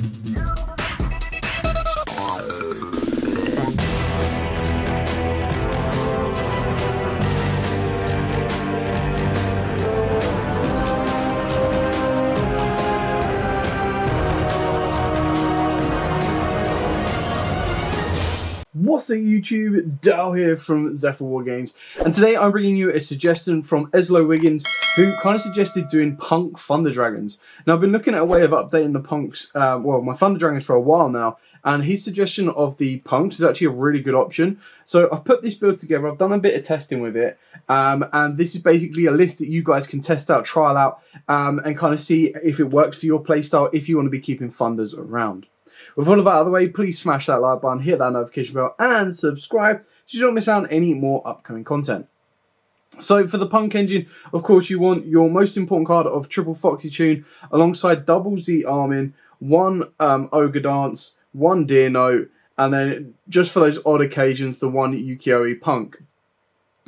What's up YouTube, Dal here from Zephyr War Games, and today I'm bringing you a suggestion from Eslo Wiggins, who kind of suggested doing Punk Thunder Dragons. Now I've been looking at a way of updating the Punks, my Thunder Dragons for a while now, and his suggestion of the Punks is actually a really good option. So I've put this build together, I've done a bit of testing with it, and this is basically a list that you guys can test out, trial out, and kind of see if it works for your playstyle if you want to be keeping Thunders around. With all of that out of the way, please smash that like button, hit that notification bell, and subscribe so you don't miss out on any more upcoming content. So for the Punk engine, of course, you want your most important card of triple Foxy Tune alongside double Z Armin, one Ogre Dance, one Deer Note, and then just for those odd occasions, the one Yugioh Punk.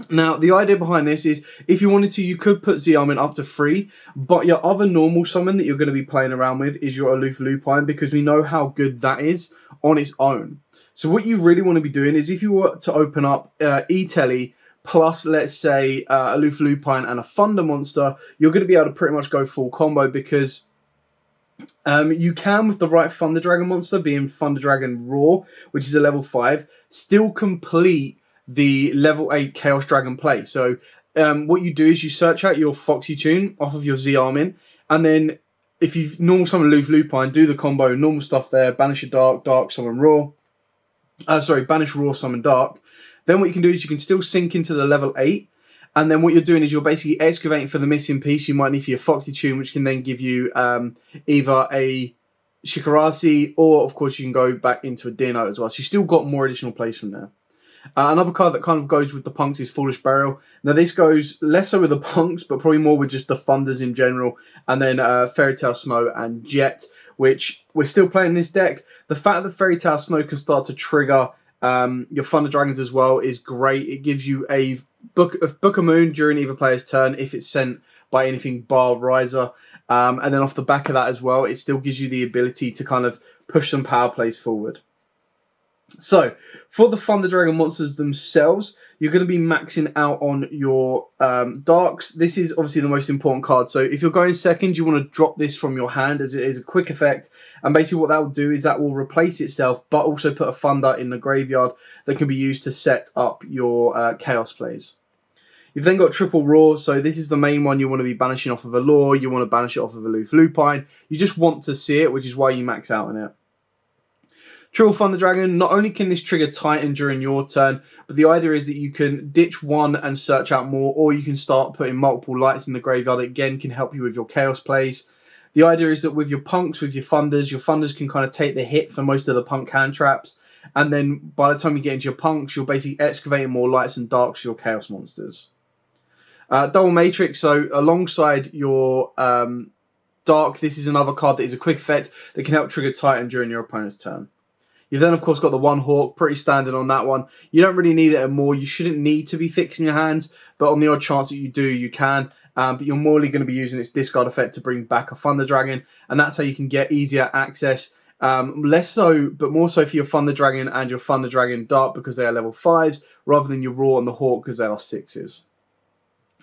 Now, the idea behind this is, if you wanted to, you could put Z-Armin up to 3, but your other normal summon that you're going to be playing around with is your Aloof Lupine, because we know how good that is on its own. So what you really want to be doing is, if you were to open up E-Telly plus, let's say, Aloof Lupine and a Thunder monster, you're going to be able to pretty much go full combo, because you can, with the right Thunder Dragon monster, being Thunder Dragon Raw, which is a level 5, still complete the level 8 Chaos Dragon play. So what you do is you search out your Foxy Tune off of your Z-Armin, and then if you've normal summon Aloof Lupine, do the combo, normal stuff there, banish a Dark, summon Raw. Banish Raw, summon Dark. Then what you can do is you can still sync into the level 8, and then what you're doing is you're basically excavating for the missing piece you might need for your Foxy Tune, which can then give you either a Shikarasi, or of course you can go back into a Deer Note as well. So you still got more additional plays from there. Another card that kind of goes with the Punks is Foolish Burial. Now this goes less so with the Punks, but probably more with just the Thunders in general. And then Fairy Tail Snow and Jet, which we're still playing in this deck. The fact that Fairy Tail Snow can start to trigger your Thunder Dragons as well is great. It gives you a Book of Moon during either player's turn if it's sent by anything bar Riser. And then off the back of that as well, it still gives you the ability to kind of push some power plays forward. So, for the Thunder Dragon monsters themselves, you're going to be maxing out on your Darks. This is obviously the most important card. So, if you're going second, you want to drop this from your hand, as it is a quick effect. And basically what that will do is that will replace itself, but also put a Thunder in the graveyard that can be used to set up your Chaos plays. You've then got Triple Raw, so this is the main one you want to be banishing off of a Lure. You want to banish it off of a Aloof Lupine. You just want to see it, which is why you max out on it. Triple Thunder Dragon, not only can this trigger Titan during your turn, but the idea is that you can ditch one and search out more, or you can start putting multiple lights in the graveyard. It again can help you with your Chaos plays. The idea is that with your Punks, with your Thunders can kind of take the hit for most of the Punk hand traps, and then by the time you get into your Punks, you're basically excavating more lights and darks for your Chaos monsters. Double Matrix, so alongside your Dark, this is another card that is a quick effect that can help trigger Titan during your opponent's turn. You've then, of course, got the one Hawk, pretty standard on that one. You don't really need it more. You shouldn't need to be fixing your hands, but on the odd chance that you do, you can. But you're more going to be using its discard effect to bring back a Thunder Dragon, and that's how you can get easier access. Less so, but more so for your Thunder Dragon and your Thunder Dragon Dark, because they are level 5s, rather than your Raw and the Hawk, because they are 6s.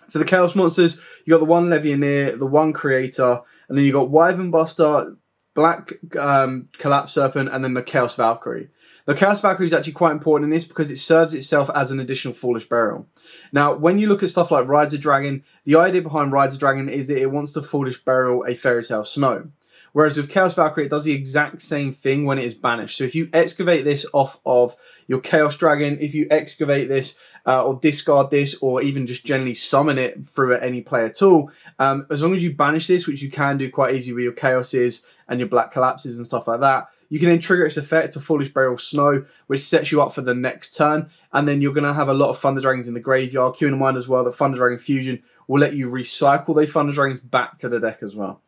For the Chaos monsters, you got the one Levianeer, the one Creator, and then you got Wyvern Buster, Black Collapse Serpent, and then the Chaos Valkyrie. The Chaos Valkyrie is actually quite important in this because it serves itself as an additional Foolish Burial. Now, when you look at stuff like Rider Dragon, the idea behind Rider Dragon is that it wants to Foolish Burial a Fairy Tail Snow. Whereas with Chaos Valkyrie, it does the exact same thing when it is banished. So if you excavate this off of your Chaos Dragon, if you excavate this or discard this, or even just generally summon it through at any play at all, as long as you banish this, which you can do quite easily with your Chaoses and your Black Collapses and stuff like that, you can then trigger its effect to Foolish Burial Snow, which sets you up for the next turn, and then you're going to have a lot of Thunder Dragons in the graveyard. Keep in mind as well that Thunder Dragon Fusion will let you recycle those Thunder Dragons back to the deck as well.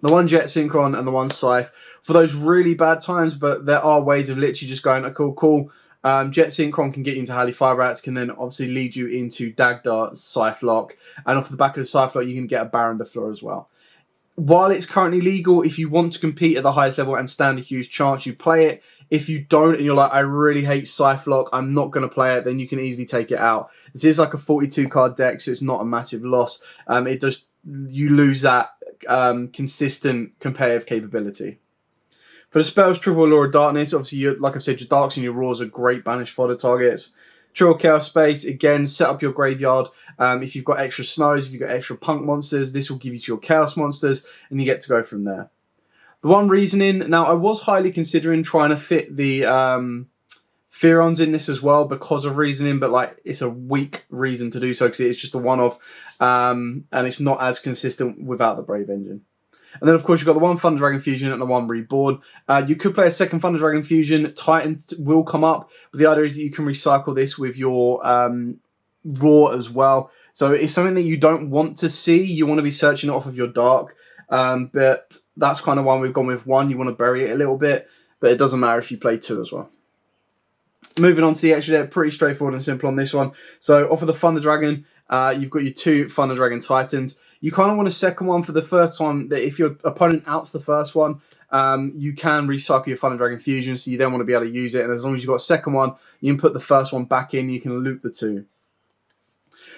The one Jet Synchron and the one Scythe for those really bad times, but there are ways of literally just going, oh, cool. Jet Synchron can get you into Halley Fire Rats, can then obviously lead you into Dagda, Scythe Lock, and off the back of the Scythe Lock, you can get a Baron de Fleur as well. while it's currently legal, if you want to compete at the highest level and stand a huge chance, you play it. If you don't and you're like, I really hate Scythe-Lock, I'm not going to play it, then you can easily take it out. This is like a 42 card deck, so it's not a massive loss. You lose that consistent competitive capability. For the spells, Triple Law of Darkness, obviously, like I said, your Darks and your Raws are great banished fodder targets. Triple Chaos Space, again, set up your graveyard. If you've got extra snows, if you've got extra punk monsters, this will give you to your chaos monsters, and you get to go from there. The one reasoning, now I was highly considering trying to fit the Phyrons in this as well because of reasoning, but like it's a weak reason to do so because it's just a one-off, and it's not as consistent without the Brave Engine. And then, of course, you've got the one Thunder Dragon Fusion and the one Reborn. You could play a second Thunder Dragon Fusion. Titans will come up. But the idea is that you can recycle this with your Raw as well. So it's something that you don't want to see. You want to be searching it off of your Dark. But that's kind of why we've gone with one. You want to bury it a little bit. But it doesn't matter if you play two as well. Moving on to the extra deck. Pretty straightforward and simple on this one. So off of the Thunder Dragon, you've got your two Thunder Dragon Titans. You kind of want a second one for the first one, that if your opponent outs the first one, you can recycle your Thunder Dragon Fusion, so you then want to be able to use it. And as long as you've got a second one, you can put the first one back in, you can loop the two.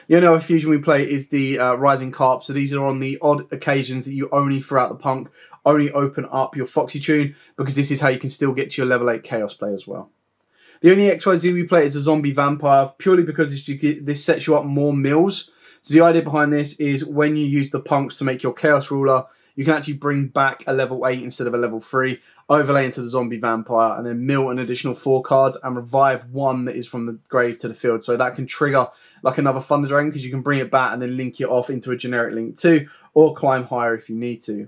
The only other fusion we play is the Rising Carp. So these are on the odd occasions that you only, throughout the Punk, only open up your Foxy Tune, because this is how you can still get to your level 8 Chaos play as well. The only XYZ we play is a Zombie Vampire, purely because this sets you up more mills. So the idea behind this is when you use the punks to make your Chaos Ruler, you can actually bring back a level 8 instead of a level 3, overlay into the Zombie Vampire, and then mill an additional 4 cards and revive one that is from the grave to the field. So that can trigger like another Thunder Dragon, because you can bring it back and then link it off into a generic Link 2, or climb higher if you need to.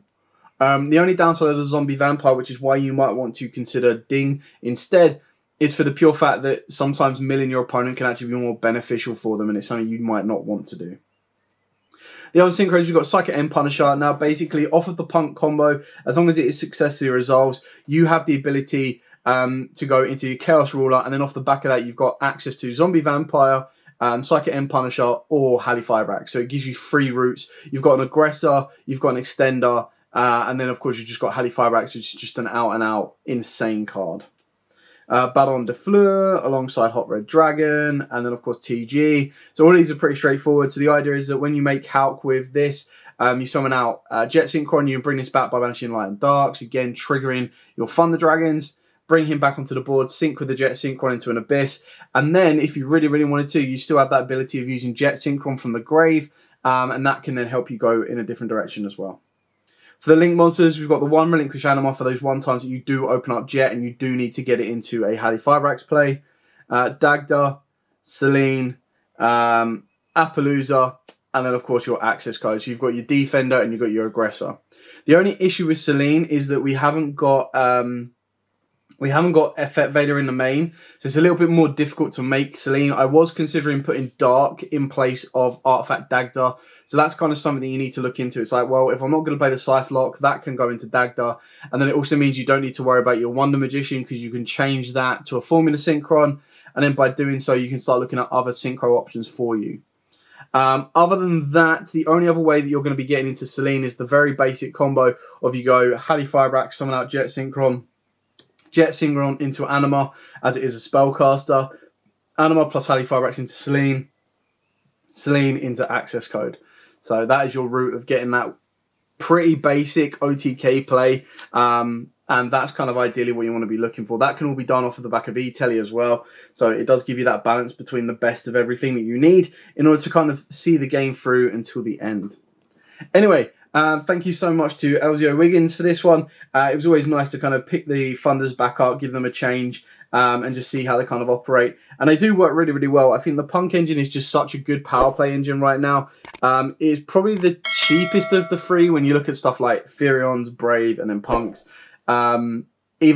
The only downside of the Zombie Vampire, which is why you might want to consider Ding instead, is for the pure fact that sometimes milling your opponent can actually be more beneficial for them, and it's something you might not want to do. The other synchros, you've got Psychic End Punisher. Now, basically, off of the Punk combo, as long as it is successfully resolves, you have the ability to go into your Chaos Ruler, and then off the back of that, you've got access to Zombie Vampire, Psychic End Punisher, or Halley Firebrax. So it gives you 3 routes. You've got an Aggressor, you've got an Extender, and then, of course, you've just got Halley Firebrax, which is just an out-and-out insane card. Battleon de Fleur alongside Hot Red Dragon, and then of course TG. So all these are pretty straightforward. So the idea is that when you make Hulk with this, you summon out Jet Synchron, you bring this back by banishing Light and Darks, again triggering your Thunder Dragons, bring him back onto the board, sync with the Jet Synchron into an Abyss, and then if you really, really wanted to, you still have that ability of using Jet Synchron from the grave, and that can then help you go in a different direction as well. For the Link monsters, we've got the one Relinquish Anima for those one times that you do open up Jet and you do need to get it into a Halley Firebrax play. Dagda, Selene, Appaloosa, and then of course your access codes. So you've got your Defender and you've got your Aggressor. The only issue with Selene is that we haven't got Effect Vader in the main, so it's a little bit more difficult to make Selene. I was considering putting Dark in place of Artifact Dagda, so that's kind of something that you need to look into. It's like, well, if I'm not going to play the Scythe-Lock, that can go into Dagda, and then it also means you don't need to worry about your Wonder Magician, because you can change that to a Formula Synchron, and then by doing so, you can start looking at other Synchro options for you. Other than that, the only other way that you're going to be getting into Selene is the very basic combo of you go Halley Firebrax, summon out Jet Synchron into Anima, as it is a spellcaster. Anima plus Halley Firebrax into Selene. Selene into Access Code. So that is your route of getting that pretty basic OTK play. And that's kind of ideally what you want to be looking for. That can all be done off of the back of E-Telly as well. So it does give you that balance between the best of everything that you need in order to kind of see the game through until the end. Anyway, thank you so much to Yugioh Wiggins for this one. It was always nice to kind of pick the Thunders back up, give them a change, and just see how they kind of operate. And they do work really, really well. I think the Punk engine is just such a good power play engine right now. It's probably the cheapest of the 3 when you look at stuff like Furions, Brave, and then Punks. Even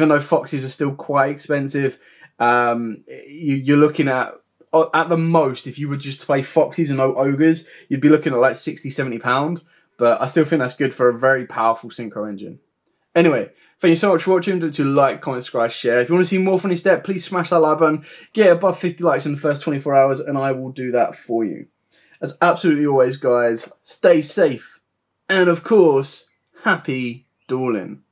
though Foxes are still quite expensive, you're looking at the most, if you were just to play Foxes and no Ogres, you'd be looking at like £60–70. But I still think that's good for a very powerful Synchro engine. Anyway, thank you so much for watching. Don't forget to like, comment, subscribe, share. If you want to see more from this deck, please smash that like button. Get above 50 likes in the first 24 hours, and I will do that for you. As absolutely always, guys, stay safe. And of course, happy dueling.